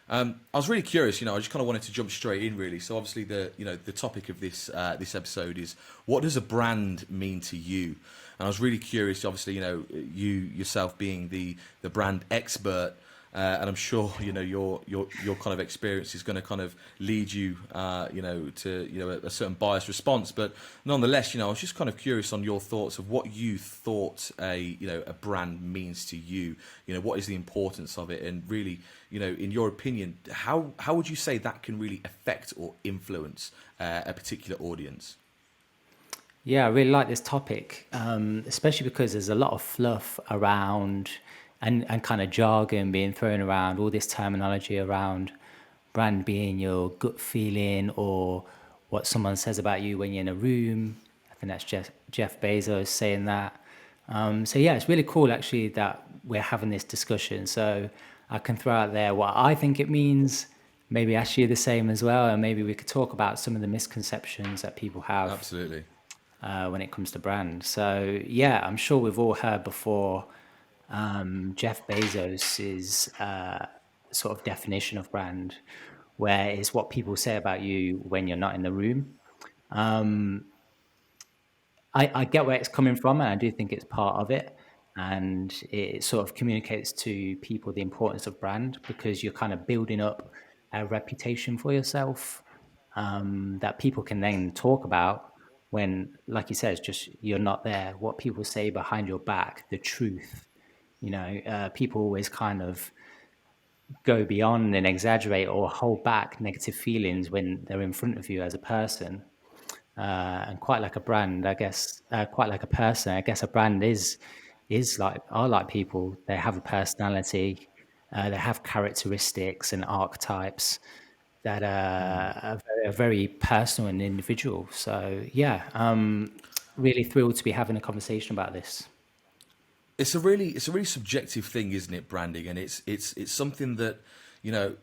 I was really curious. I just kind of wanted to jump straight in, really. So obviously, the topic of this episode is, what does a brand mean to you? And I was really curious. Obviously, you yourself being the brand expert, and I'm sure your kind of experience is going to kind of lead you, to a certain biased response. But nonetheless, I was just kind of curious on your thoughts of what you thought a brand means to you. What is the importance of it, and really, in your opinion, how would you say that can really affect or influence a particular audience? Yeah, I really like this topic, especially because there's a lot of fluff around and kind of jargon being thrown around, all this terminology around brand being your gut feeling or what someone says about you when you're in a room. I think that's Jeff Bezos saying that. So yeah, it's really cool actually that we're having this discussion. So I can throw out there what I think it means, maybe ask you the same as well, and maybe we could talk about some of the misconceptions that people have Absolutely. when it comes to brand. So yeah, I'm sure we've all heard before Jeff Bezos's sort of definition of brand, where it's what people say about you when you're not in the room. I get where it's coming from, and I do think it's part of it. And it sort of communicates to people the importance of brand because you're kind of building up a reputation for yourself that people can then talk about when, like you said, it's just you're not there. What people say behind your back, the truth. People always kind of go beyond and exaggerate or hold back negative feelings when they're in front of you as a person. And quite like a brand, I guess, quite like a person, I guess a brand is like are like people. They have a personality, they have characteristics and archetypes that are very personal and individual. So yeah, really thrilled to be having a conversation about this. It's a really subjective thing, isn't it? Branding, and it's something that, you know,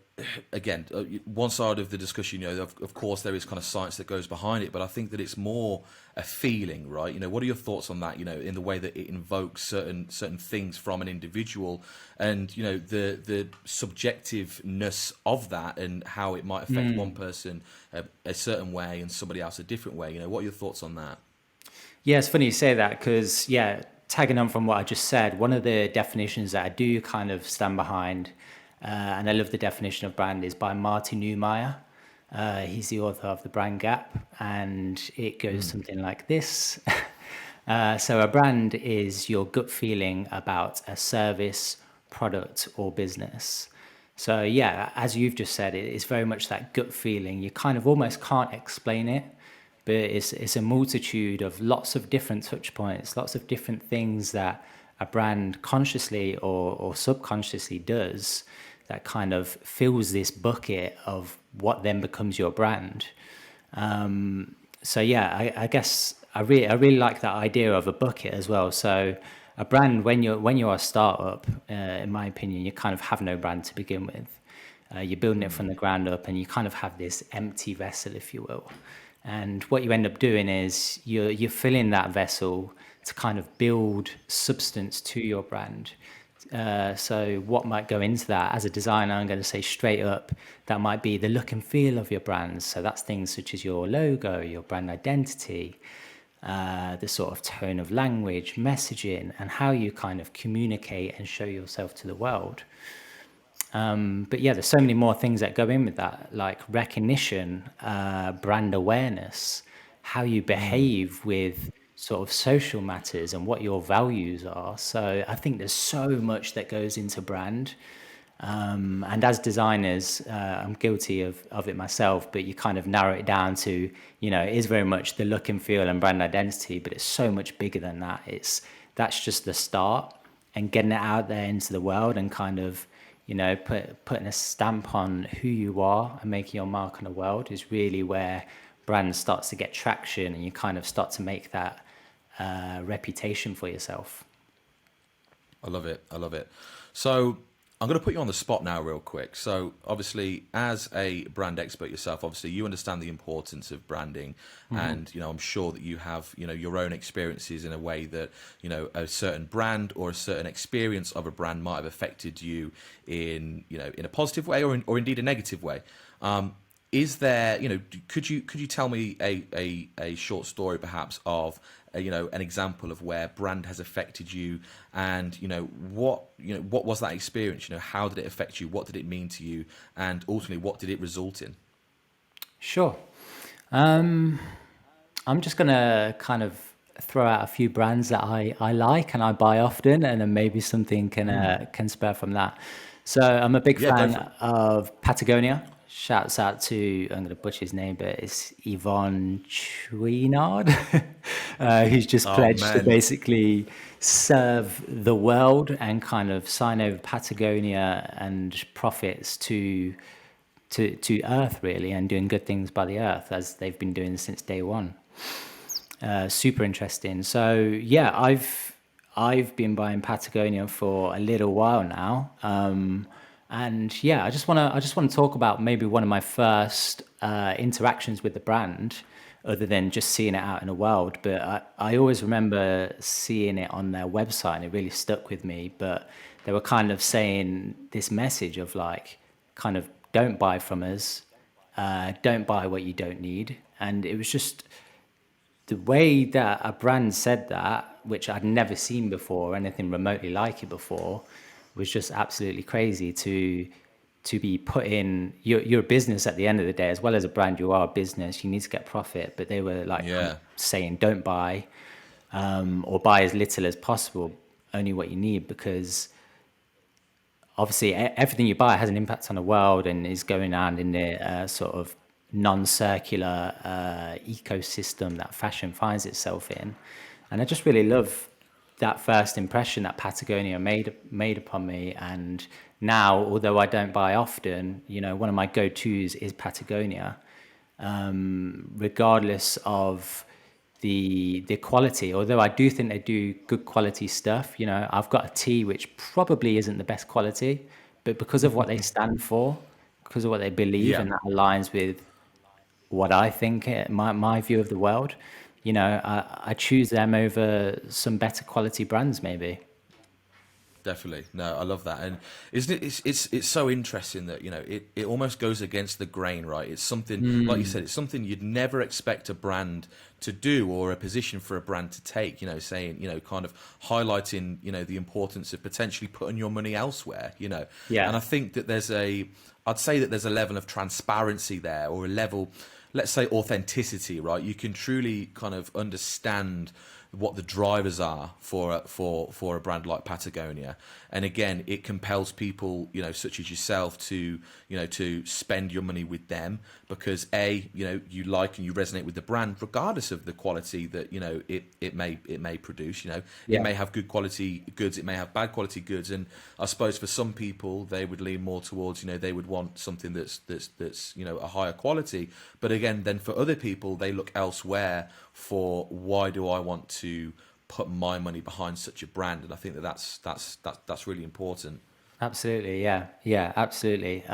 again, one side of the discussion, of course, there is kind of science that goes behind it, but I think that it's more a feeling, right? What are your thoughts on that? In the way that it invokes certain things from an individual, and the subjectiveness of that, and how it might affect one person a certain way and somebody else a different way. What are your thoughts on that? Yeah, it's funny you say that because, yeah, tagging on from what I just said, one of the definitions that I do kind of stand behind, and I love the definition of brand, is by Marty Neumeier. He's the author of The Brand Gap, and it goes something like this. So, a brand is your gut feeling about a service, product, or business. So, yeah, as you've just said, it's very much that gut feeling. You kind of almost can't explain it, but it's a multitude of lots of different touch points, lots of different things that a brand consciously or subconsciously does that kind of fills this bucket of what then becomes your brand. So yeah, I guess I really like that idea of a bucket as well. So a brand, when you're a startup, in my opinion, you kind of have no brand to begin with. You're building it from the ground up, and you kind of have this empty vessel, if you will. And what you end up doing is you're filling that vessel to kind of build substance to your brand. So what might go into that? As a designer, I'm going to say straight up, that might be the look and feel of your brand. So that's things such as your logo, your brand identity, the sort of tone of language, messaging, and how you kind of communicate and show yourself to the world. But yeah, there's so many more things that go in with that, like recognition, brand awareness, how you behave with sort of social matters and what your values are. So I think there's so much that goes into brand. And as designers, I'm guilty of it myself, but you kind of narrow it down to, it is very much the look and feel and brand identity, but it's so much bigger than that. That's just the start, and getting it out there into the world and kind of, putting a stamp on who you are and making your mark on the world is really where brand starts to get traction, and you kind of start to make that reputation for yourself. I love it. I love it. So, I'm going to put you on the spot now, real quick. So, obviously, as a brand expert yourself, obviously you understand the importance of branding, and I'm sure that you have your own experiences in a way that a certain brand or a certain experience of a brand might have affected you in in a positive way or indeed a negative way. Is there could you tell me a short story perhaps of an example of where brand has affected you, and what was that experience? How did it affect you? What did it mean to you? And ultimately, what did it result in? Sure. Um, I'm just gonna kind of throw out a few brands that I like and I buy often, and then maybe something can spur from that. So I'm a big Yeah, go fan for it. of Patagonia. Shouts out to, I'm gonna butcher his name, but it's Yvonne Chouinard, who's just Oh pledged to man, basically serve the world and kind of sign over Patagonia and profits to Earth really, and doing good things by the Earth as they've been doing since day one. Super interesting. So yeah, I've been buying Patagonia for a little while now, and yeah, I just want to talk about maybe one of my first interactions with the brand, other than just seeing it out in the world. But I always remember seeing it on their website, and it really stuck with me. But they were kind of saying this message of like, kind of don't buy from us, don't buy what you don't need, and it was just the way that a brand said that, which I'd never seen before, or anything remotely like it before, was just absolutely crazy to be put in. You're a business at the end of the day, as well as a brand. You are a business. You need to get profit, but they were like kind of yeah, saying, don't buy, or buy as little as possible, only what you need, because obviously everything you buy has an impact on the world and is going on in the sort of non-circular ecosystem that fashion finds itself in. And I just really love that first impression that Patagonia made upon me. And now, although I don't buy often, one of my go-tos is Patagonia, regardless of the quality. Although I do think they do good quality stuff. I've got a tea which probably isn't the best quality, but because of what they stand for, because of what they believe, yeah. and that aligns with what I think, my view of the world. I choose them over some better quality brands, maybe. Definitely. No, I love that. And isn't it it's so interesting that, it almost goes against the grain, right? It's something, like you said, it's something you'd never expect a brand to do, or a position for a brand to take, saying, kind of highlighting, the importance of potentially putting your money elsewhere, Yeah. And I think that I'd say that there's a level of transparency there, or a level, let's say, authenticity, right? You can truly kind of understand what the drivers are for a brand like Patagonia, and again, it compels people, such as yourself, to spend your money with them, because you like and you resonate with the brand, regardless of the quality that it may produce. It Yeah. may have good quality goods, it may have bad quality goods, and I suppose for some people they would lean more towards, they would want something that's a higher quality, but again, then for other people they look elsewhere for, why do I want to put my money behind such a brand? And I think that's really important. Absolutely, yeah, yeah, absolutely.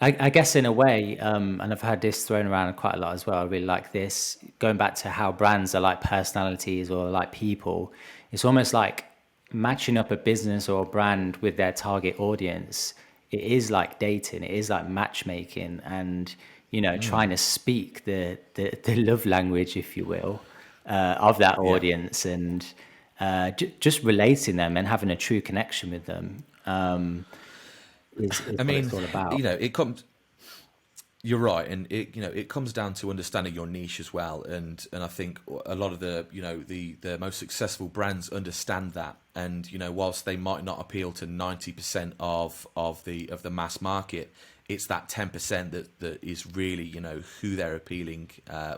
I guess in a way, and I've had this thrown around quite a lot as well. I really like this. Going back to how brands are like personalities or like people, it's almost like matching up a business or a brand with their target audience. It is like dating. It is like matchmaking, and trying to speak the love language, if you will, of that Yeah. audience, and just relating them and having a true connection with them, is I what it's mean, all about. it comes. You're right, and it comes down to understanding your niche as well, and I think a lot of the most successful brands understand that, and whilst they might not appeal to 90% of the mass market, it's that 10% that is really who they're appealing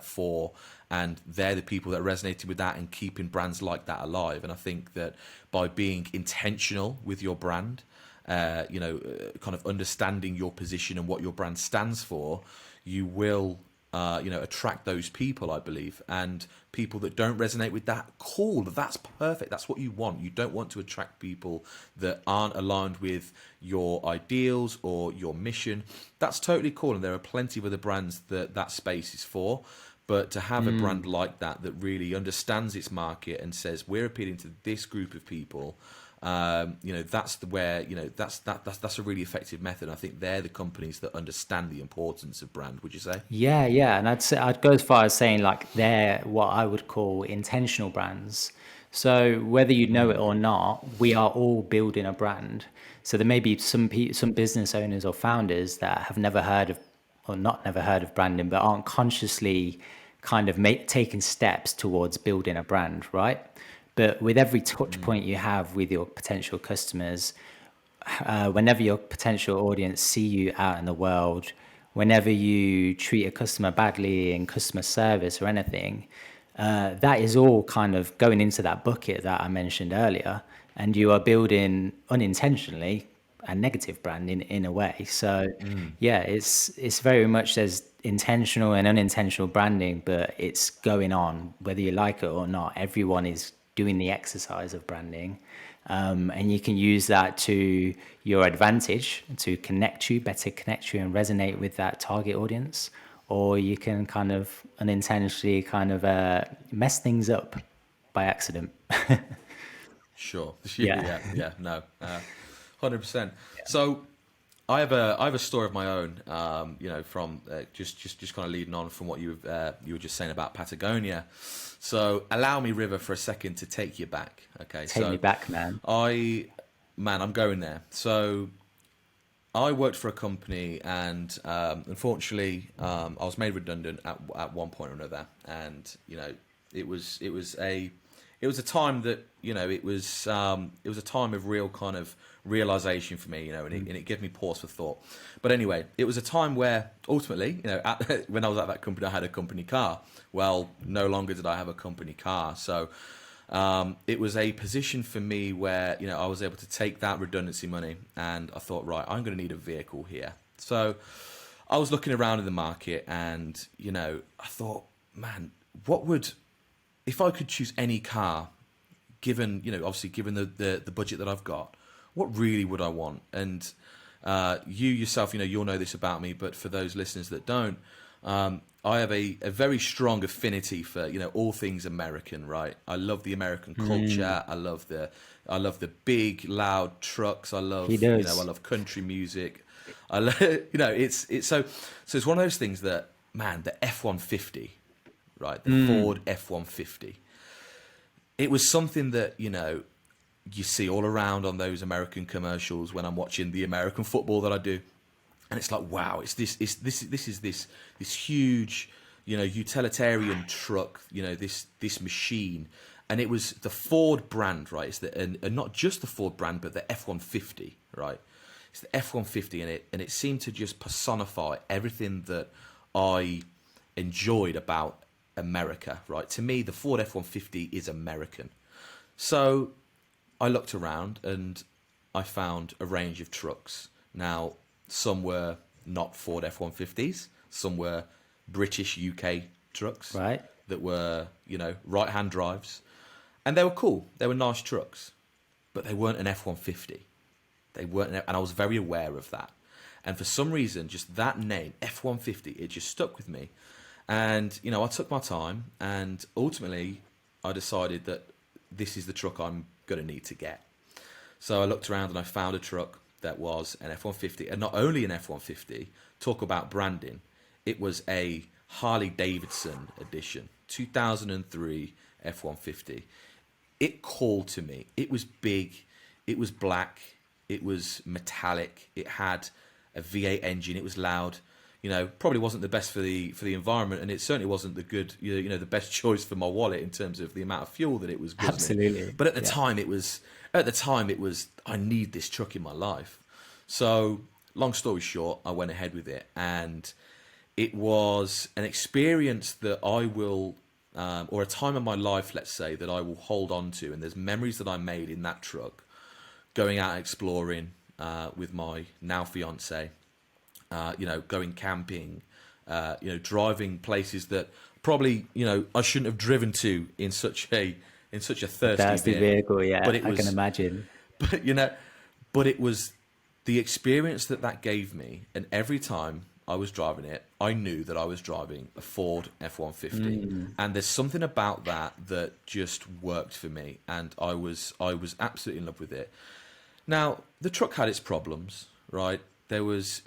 for, and they're the people that are resonating with that and keeping brands like that alive. And I think that by being intentional with your brand, kind of understanding your position and what your brand stands for, you will attract those people, I believe. And people that don't resonate with that, cool, that's perfect. That's what you want. You don't want to attract people that aren't aligned with your ideals or your mission. That's totally cool. And there are plenty of other brands that space is for. But to have a brand like that really understands its market and says we're appealing to this group of people, that's that's a really effective method. I think they're the companies that understand the importance of brand. Would you say? Yeah, and I'd go as far as saying like they're what I would call intentional brands. So whether you know it or not, we are all building a brand. So there may be some business owners or founders that have never heard of, or not never heard of branding, but aren't consciously kind of taking steps towards building a brand, right? But with every touch point you have with your potential customers, whenever your potential audience see you out in the world, whenever you treat a customer badly in customer service or anything, that is all kind of going into that bucket that I mentioned earlier, and you are building unintentionally a negative brand in a way. So yeah, it's very much there's intentional and unintentional branding, but it's going on whether you like it or not. Everyone is doing the exercise of branding, and you can use that to your advantage to better connect you and resonate with that target audience, or you can kind of unintentionally kind of mess things up by accident. Sure. Yeah. No, 100%. So I have a story of my own. From just kind of leading on from what you were just saying about Patagonia. So allow me, River, for a second to take you back. Okay. Take me back, man. I'm going there. So I worked for a company, and unfortunately, I was made redundant at one point or another. And it was a time that it was a time of real kind of realization for me, and it gave me pause for thought. But anyway, it was a time where ultimately, when I was at that company, I had a company car. Well, no longer did I have a company car, so it was a position for me where I was able to take that redundancy money, and I thought, right, I'm going to need a vehicle here. So I was looking around in the market, and I thought, man, if I could choose any car, given obviously given the budget that I've got, what really would I want? And you yourself, you'll know this about me, but for those listeners that don't, I have a very strong affinity for all things American, right? I love the American culture. I love the big loud trucks. I love He does. I love country music. I love, so it's one of those things that, man, the F-150, right? The Ford F-150. It was something that you see all around on those American commercials when I'm watching the American football that I do, and it's like, wow, this is this huge utilitarian truck, this machine. And it was the Ford brand, right? And not just the Ford brand, but the F-150, right? It's the F-150, and it seemed to just personify everything that I enjoyed about America, right? To me, the Ford F-150 is American. So I looked around and I found a range of trucks. Now, some were not Ford F-150s, some were British UK trucks, Right. that were, right-hand drives. And they were cool. They were nice trucks, but they weren't an F-150. They weren't, and I was very aware of that. And for some reason, just that name, F-150, it just stuck with me. And, I took my time, and ultimately I decided that this is the truck I'm going to need to get. So I looked around and I found a truck that was an F-150, and not only an F-150, talk about branding, it was a Harley Davidson edition, 2003 F-150. It called to me. It was big, it was black, it was metallic, it had a V8 engine, it was loud. Probably wasn't the best for the environment, and it certainly wasn't the good, the best choice for my wallet in terms of the amount of fuel that it was guzzling. Absolutely. But at the time, it was I need this truck in my life. So, long story short, I went ahead with it, and it was an experience that I will, or a time in my life, let's say, that I will hold on to. And there's memories that I made in that truck, going out exploring with my now fiance. Going camping, driving places that probably, I shouldn't have driven to in such a thirsty That's the vehicle. vehicle. But Yeah, it I can was, imagine. but but it was the experience that gave me, and every time I was driving it, I knew that I was driving a Ford F-150, and there's something about that just worked for me, and I was absolutely in love with it. Now, the truck had its problems, right? It was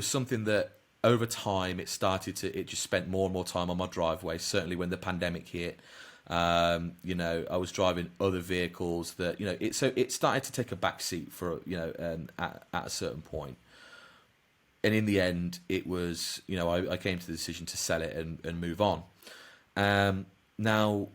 something that over time it just spent more and more time on my driveway. Certainly when the pandemic hit, I was driving other vehicles that, it started to take a back seat for, at a certain point. And in the end, it was, I came to the decision to sell it and move on. Now,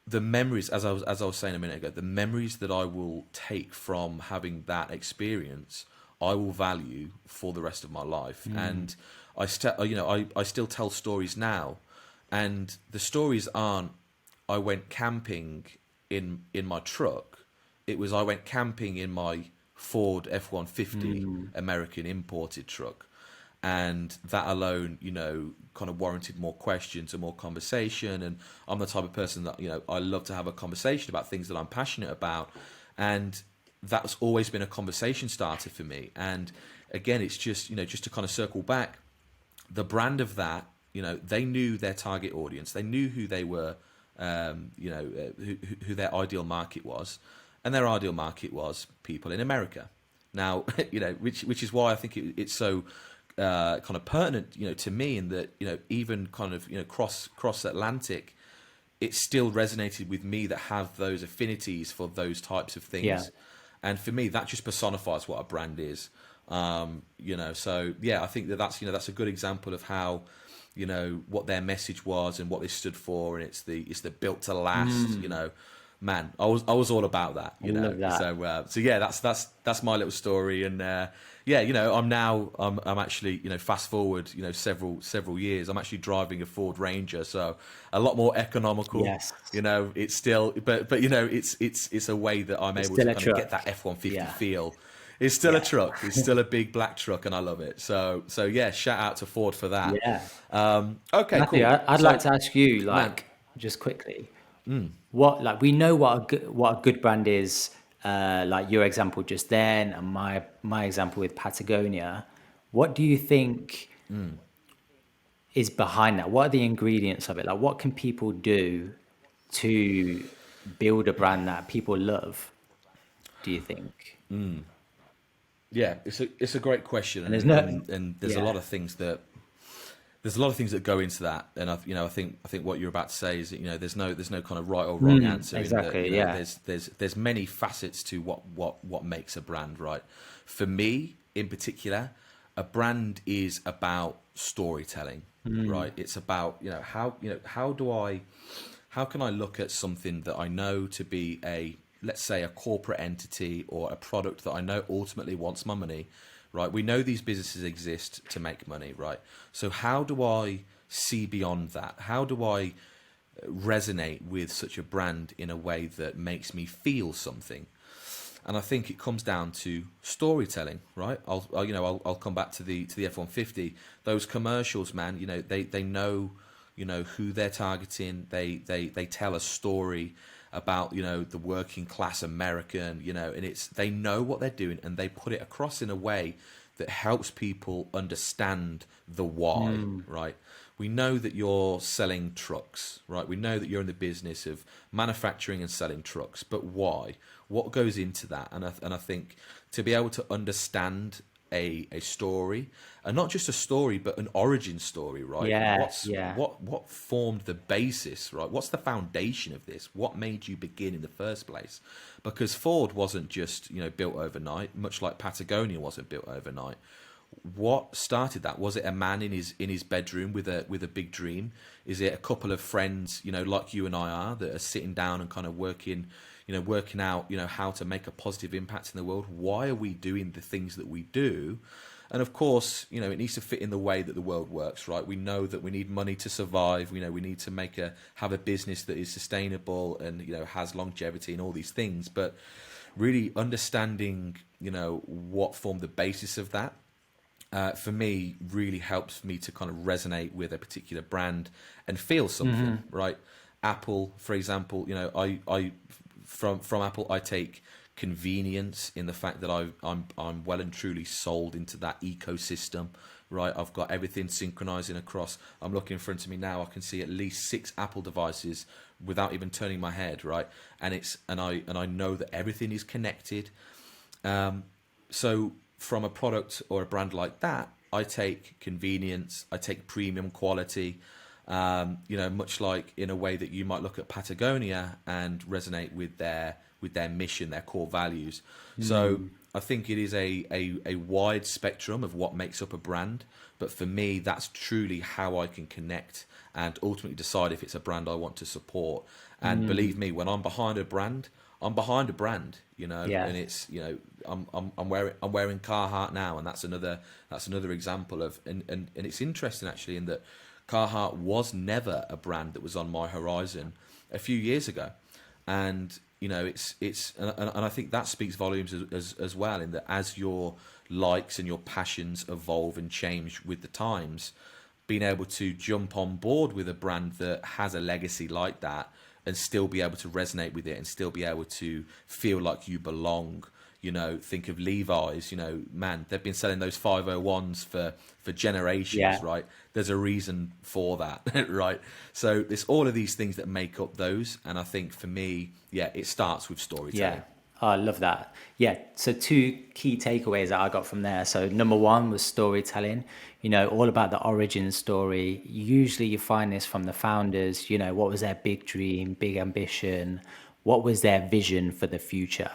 the memories, as I was saying a minute ago, the memories that I will take from having that experience, I will value for the rest of my life. And I still tell stories now, and the stories aren't, I went camping in my truck. It was, I went camping in my Ford F-150 American imported truck. And that alone, kind of warranted more questions and more conversation. And I'm the type of person that, I love to have a conversation about things that I'm passionate about. And that's always been a conversation starter for me. And again, it's just, just to kind of circle back, the brand of that, they knew their target audience. They knew who they were, who their ideal market was. And their ideal market was people in America. Now, which is why I think it's so kind of pertinent, to me, in that, even kind of, cross Atlantic, it still resonated with me that have those affinities for those types of things. Yeah. And for me, that just personifies what a brand is. So yeah, I think that's a good example of how, what their message was and what they stood for. And it's the built to last, man, I was all about that, Love that. So yeah, that's my little story. And I'm actually, fast forward, several years, I'm actually driving a Ford Ranger, so a lot more economical. Yes. It's still, but it's a way that I'm able to still a kind of get truck. that F-150 Yeah. feel. It's still a truck. It's still a big black truck, and I love it. So yeah, shout out to Ford for that. Yeah. Okay, Matthew, cool. I'd So, like to ask you, man, just quickly, we know what a good brand is, like your example just then, and my example with Patagonia. What do you think is behind that? What are the ingredients of it? Like, what can people do to build a brand that people love? Do you think? yeah, it's a great question, And there's and no, there's a yeah, lot of things that go into that. And I think what you're about to say is that, there's no kind of right or wrong answer. In that, exactly, yeah, there's many facets to what makes a brand, right? For me in particular, a brand is about storytelling, right? It's about, how can I look at something that I know to be let's say a corporate entity or a product that I know ultimately wants my money, right? We know these businesses exist to make money, right? So how do I see beyond that? How do I resonate with such a brand in a way that makes me feel something? And I think it comes down to storytelling, right? I'll come back to the F-150. Those commercials, man, they know, who they're targeting. They tell a story about, the working class American, and they know what they're doing, and they put it across in a way that helps people understand the why, right? We know that you're selling trucks, right? We know that you're in the business of manufacturing and selling trucks, but why? What goes into that? And I think to be able to understand a story, and not just a story, but an origin story, right? yeah, What formed the basis, right? What's the foundation of this? What made you begin in the first place? Because Ford wasn't just, built overnight, much like Patagonia wasn't built overnight. What started that? Was it a man in his bedroom with a big dream? Is it a couple of friends, like you and I are, that are sitting down and kind of working out, how to make a positive impact in the world? Why are we doing the things that we do? And of course, it needs to fit in the way that the world works, right? We know that we need money to survive. We need to have a business that is sustainable and, has longevity and all these things. But really understanding, what formed the basis of that, for me really helps me to kind of resonate with a particular brand and feel something, right? Apple, for example, I from Apple I take convenience in the fact that I'm well and truly sold into that ecosystem, right? I've got everything synchronizing across. I'm looking in front of me now. I can see at least 6 Apple devices without even turning my head, right? And I know that everything is connected. So from a product or a brand like that, I take convenience, I take premium quality, much like in a way that you might look at Patagonia and resonate with their mission, their core values. So I think it is a wide spectrum of what makes up a brand, but for me, that's truly how I can connect and ultimately decide if it's a brand I want to support. And believe me, when I'm behind a brand, I'm behind a brand, Yeah. and it's, I'm wearing Carhartt now, and that's another example of, and it's interesting actually in that Carhartt was never a brand that was on my horizon a few years ago, and and I think that speaks volumes as well, in that as your likes and your passions evolve and change with the times, being able to jump on board with a brand that has a legacy like that and still be able to resonate with it and still be able to feel like you belong. Think of Levi's, man, they've been selling those 501s for generations, Yeah. right? There's a reason for that, right? So there's all of these things that make up those. And I think for me, yeah, it starts with storytelling. Yeah, oh, I love that. Yeah, so two key takeaways that I got from there. So number one was storytelling, all about the origin story. Usually you find this from the founders, what was their big dream, big ambition, what was their vision for the future?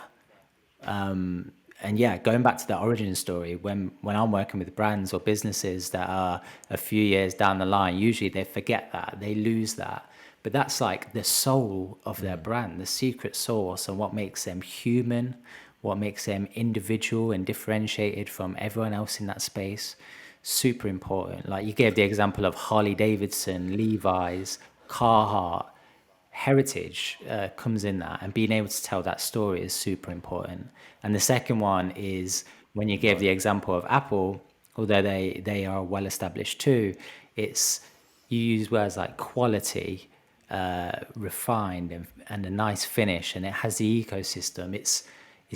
And yeah, going back to the origin story, when I'm working with brands or businesses that are a few years down the line, usually they forget that, they lose that. But that's like the soul of their brand, the secret sauce, and what makes them human, what makes them individual and differentiated from everyone else in that space. Super important. Like you gave the example of Harley Davidson, Levi's, Carhartt. Heritage comes in that, and being able to tell that story is super important. And the second one is when you gave Right. the example of Apple, although they are well established too, it's you use words like quality, refined, and a nice finish, and it has the ecosystem. It's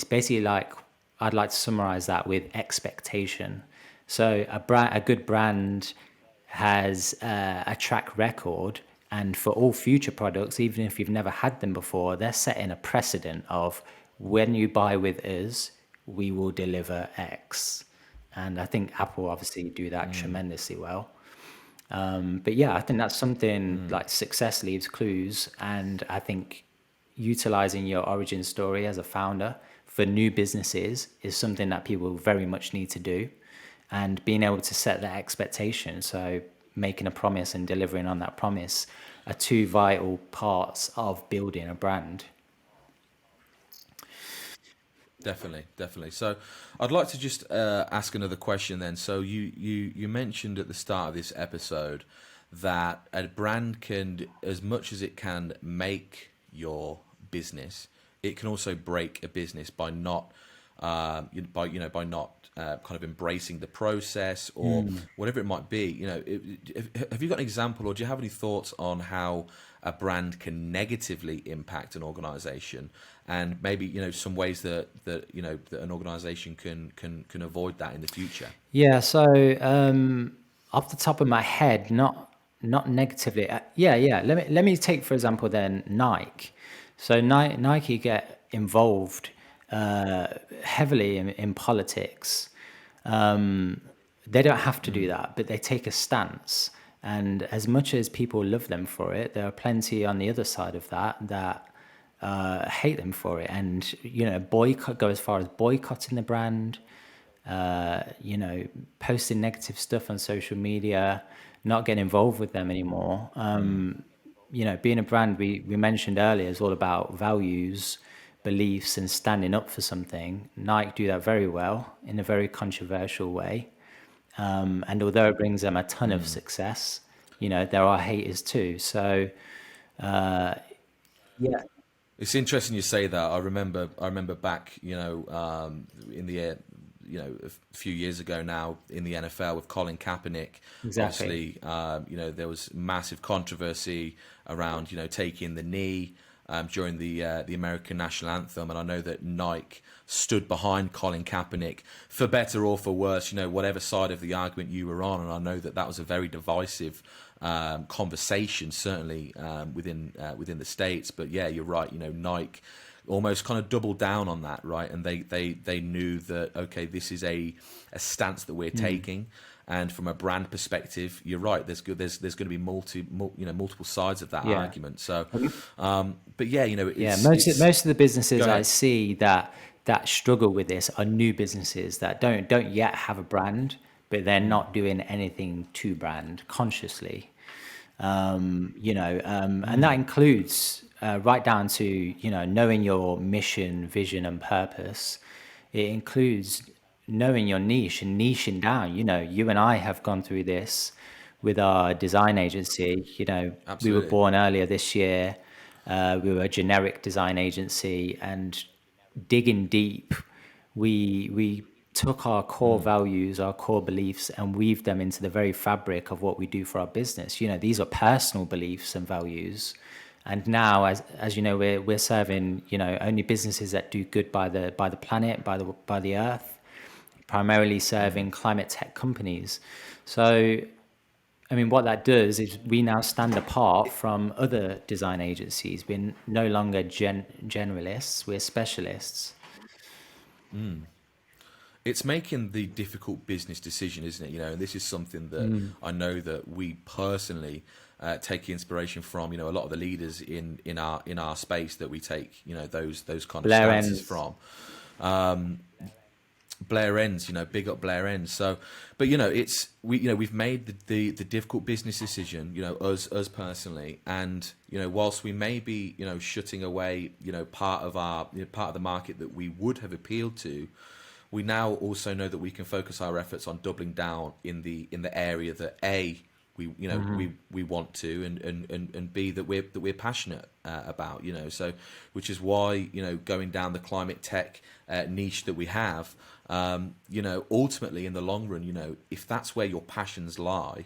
basically like, I'd like to summarize that with expectation. So a good brand has a track record, and for all future products, even if you've never had them before, they're setting a precedent of, when you buy with us, we will deliver X. And I think Apple obviously do that tremendously well. But yeah, I think that's something, like, success leaves clues. And I think utilizing your origin story as a founder for new businesses is something that people very much need to do. And being able to set that expectation, so making a promise and delivering on that promise, are two vital parts of building a brand. Definitely, definitely. So, I'd like to just ask another question then. So, you mentioned at the start of this episode that a brand can, as much as it can make your business, it can also break a business by not, by not kind of embracing the process or whatever it might be. Have you got an example, or do you have any thoughts on how a brand can negatively impact an organization, and maybe some ways that an organization can avoid that in the future? Yeah, so off the top of my head, not negatively. Yeah. Let me take for example then Nike. So Nike get involved heavily in politics. They don't have to do that, but they take a stance. And as much as people love them for it, there are plenty on the other side of that hate them for it, and boycott, go as far as boycotting the brand, posting negative stuff on social media, not getting involved with them anymore. Being a brand, we mentioned earlier, is all about values, beliefs, and standing up for something. Nike do that very well in a very controversial way. And although it brings them a ton of success, there are haters too. So, yeah. It's interesting you say that. I remember back, in the a few years ago now in the NFL with Colin Kaepernick. Exactly. Obviously, there was massive controversy around, taking the knee during the American national anthem, and I know that Nike stood behind Colin Kaepernick for better or for worse, whatever side of the argument you were on, and I know that that was a very divisive conversation, certainly within the States. But yeah, you're right. Nike almost kind of doubled down on that, right? And they knew that, okay, this is a stance that we're taking. And from a brand perspective, you're right. There's going to be multiple sides of that argument. So, but yeah, most of the businesses I see that struggle with this are new businesses that don't yet have a brand, but they're not doing anything to brand consciously. And that includes right down to knowing your mission, vision, and purpose. It includes knowing your niche and niching down. You and I have gone through this with our design agency. We were Absolutely. born earlier this year. We were a generic design agency, and digging deep, we took our core values, our core beliefs, and weaved them into the very fabric of what we do for our business. These are personal beliefs and values. And now, as you know, we're serving only businesses that do good by the planet, by the earth, primarily serving climate tech companies. So, I mean, what that does is we now stand apart from other design agencies. We're no longer generalists; we're specialists. It's making the difficult business decision, isn't it? And this is something that I know that we personally take inspiration from. A lot of the leaders in our space that we take, those kind of Blair stances Enns. from. Blair Enns, big up Blair Enns. So, but we've made the difficult business decision, us personally, and whilst we may be shutting away part of the market that we would have appealed to, we now also know that we can focus our efforts on doubling down in the area that we want to, and B, that we're passionate about, so which is why going down the climate tech niche that we have, ultimately in the long run, if that's where your passions lie,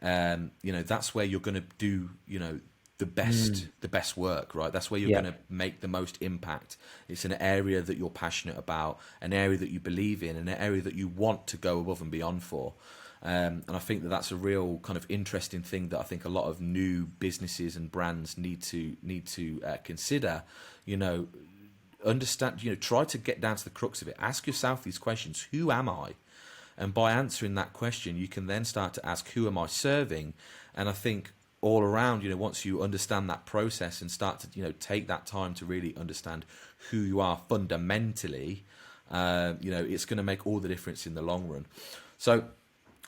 that's where you're going to do the best work, right? That's where you're going to make the most impact. It's an area that you're passionate about, an area that you believe in, and an area that you want to go above and beyond for. And I think that that's a real kind of interesting thing that I think a lot of new businesses and brands need to consider. Understand. Try to get down to the crux of it. Ask yourself these questions: who am I? And by answering that question, you can then start to ask, who am I serving? And I think all around, once you understand that process and start to take that time to really understand who you are fundamentally, it's going to make all the difference in the long run. So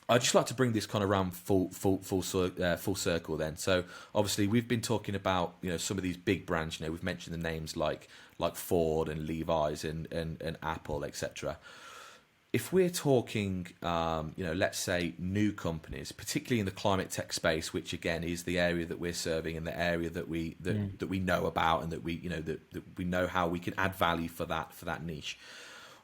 I'd just like to bring this kind of around full circle then. So obviously we've been talking about some of these big brands. We've mentioned the names like Ford and Levi's and Apple, etc. If we're talking, let's say new companies, particularly in the climate tech space, which again is the area that we're serving and the area that we know about, and that we know how we can add value for that niche.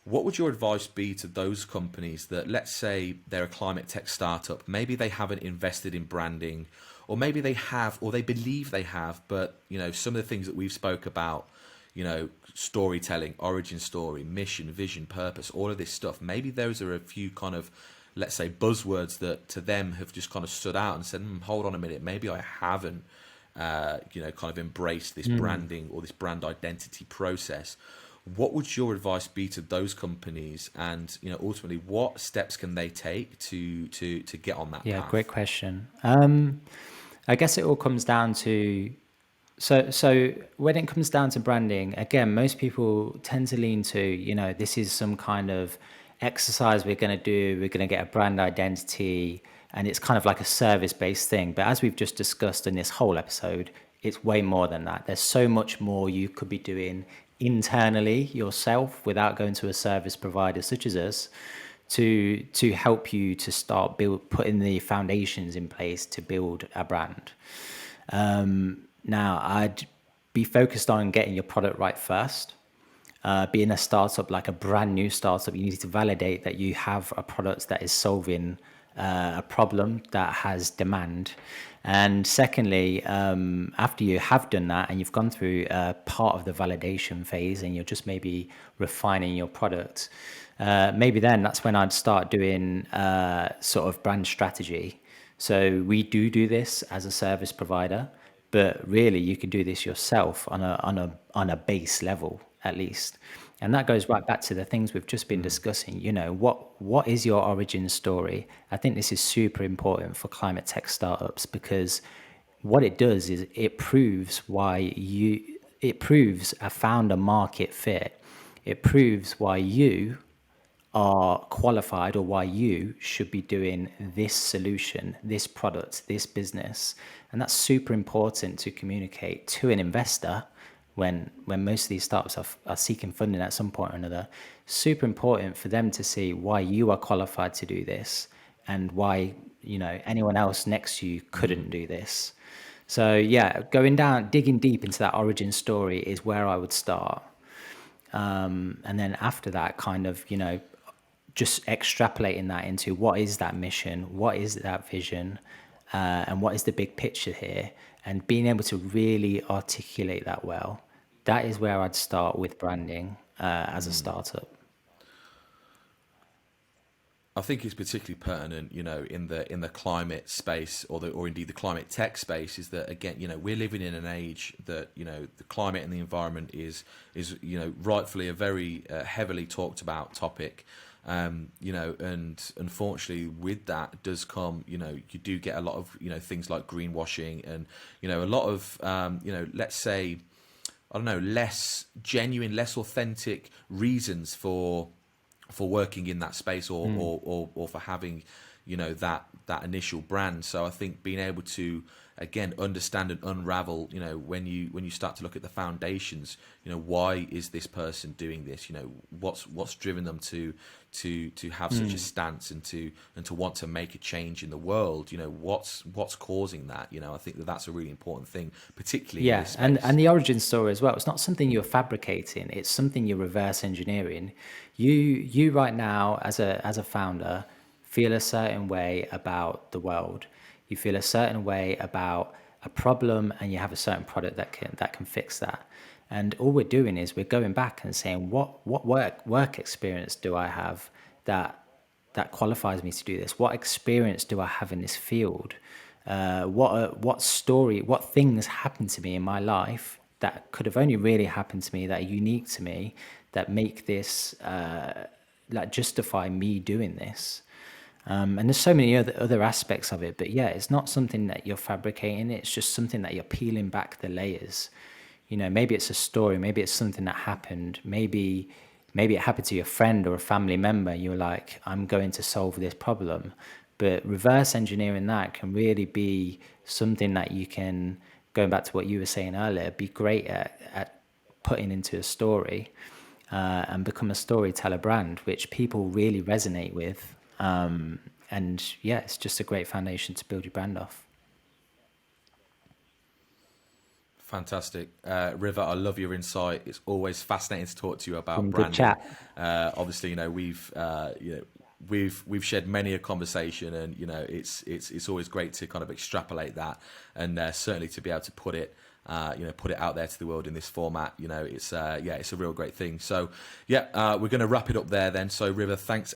What would your advice be to those companies that, let's say they're a climate tech startup, maybe they haven't invested in branding, or maybe they have, or they believe they have, but some of the things that we've spoke about, storytelling, origin story, mission, vision, purpose, all of this stuff, maybe those are a few kind of, let's say, buzzwords that to them have just kind of stood out and said, hold on a minute, maybe I haven't kind of embraced this branding or this brand identity process. What would your advice be to those companies, and ultimately what steps can they take to get on that path? Great question. I guess it all comes down to, so when it comes down to branding, again, most people tend to lean to, this is some kind of exercise we're going to do, we're going to get a brand identity, and it's kind of like a service-based thing. But as we've just discussed in this whole episode, it's way more than that. There's so much more you could be doing internally yourself without going to a service provider such as us to help you to start putting the foundations in place to build a brand. Now, I'd be focused on getting your product right first. being a startup, like a brand new startup, you need to validate that you have a product that is solving a problem that has demand. And secondly, after you have done that and you've gone through part of the validation phase and you're just maybe refining your product, maybe then that's when I'd start doing sort of brand strategy. So we do this as a service provider, but really you can do this yourself on a base level at least. And that goes right back to the things we've just been discussing. You know, what is your origin story? I think this is super important for climate tech startups, because what it does is it proves a founder market fit. It proves why you are qualified, or why you should be doing this solution, this product, this business. And that's super important to communicate to an investor when most of these startups are seeking funding at some point or another. Super important for them to see why you are qualified to do this, and why, you know, anyone else next to you couldn't do this. So yeah, digging deep into that origin story is where I would start. And then after that, kind of, you know, just extrapolating that into what is that mission, what is that vision, and what is the big picture here, and being able to really articulate that well. That is where I'd start with branding as a startup. I think it's particularly pertinent, you know, in the climate space, or indeed the climate tech space, is that, again, you know, we're living in an age that, you know, the climate and the environment is you know, rightfully a very heavily talked about topic. You know, and unfortunately with that does come, you know, you do get a lot of, you know, things like greenwashing, and, you know, a lot of, you know, let's say, I don't know, less genuine, less authentic reasons for working in that space, or for having, you know, that initial brand. So I think being able to, again, understand and unravel, you know, when you start to look at the foundations, you know, why is this person doing this? You know, what's driven them to have such a stance, and to want to make a change in the world? You know, what's causing that? You know, I think that's a really important thing, particularly in this space. And the origin story as well. It's not something you're fabricating. It's something you're reverse engineering. You right now, as a founder, feel a certain way about the world. You feel a certain way about a problem, and you have a certain product that can fix that. And all we're doing is we're going back and saying, what work experience do I have that qualifies me to do this? What experience do I have in this field? What things happened to me in my life that could have only really happened to me, that are unique to me, that make this like justify me doing this. And there's so many other aspects of it, but yeah, it's not something that you're fabricating. It's just something that you're peeling back the layers. You know, maybe it's a story, maybe it's something that happened, maybe it happened to your friend or a family member. You're like, I'm going to solve this problem. But reverse engineering that can really be something that you can, going back to what you were saying earlier, be great at putting into a story, and become a storyteller brand, which people really resonate with. And yeah, it's just a great foundation to build your brand off. Fantastic. River, I love your insight. It's always fascinating to talk to you about Good branding. chat. Obviously, you know, we've shared many a conversation, and, you know, it's always great to kind of extrapolate that, and certainly to be able to put it out there to the world in this format. You know, it's a real great thing. So yeah, we're going to wrap it up there then. So River, thanks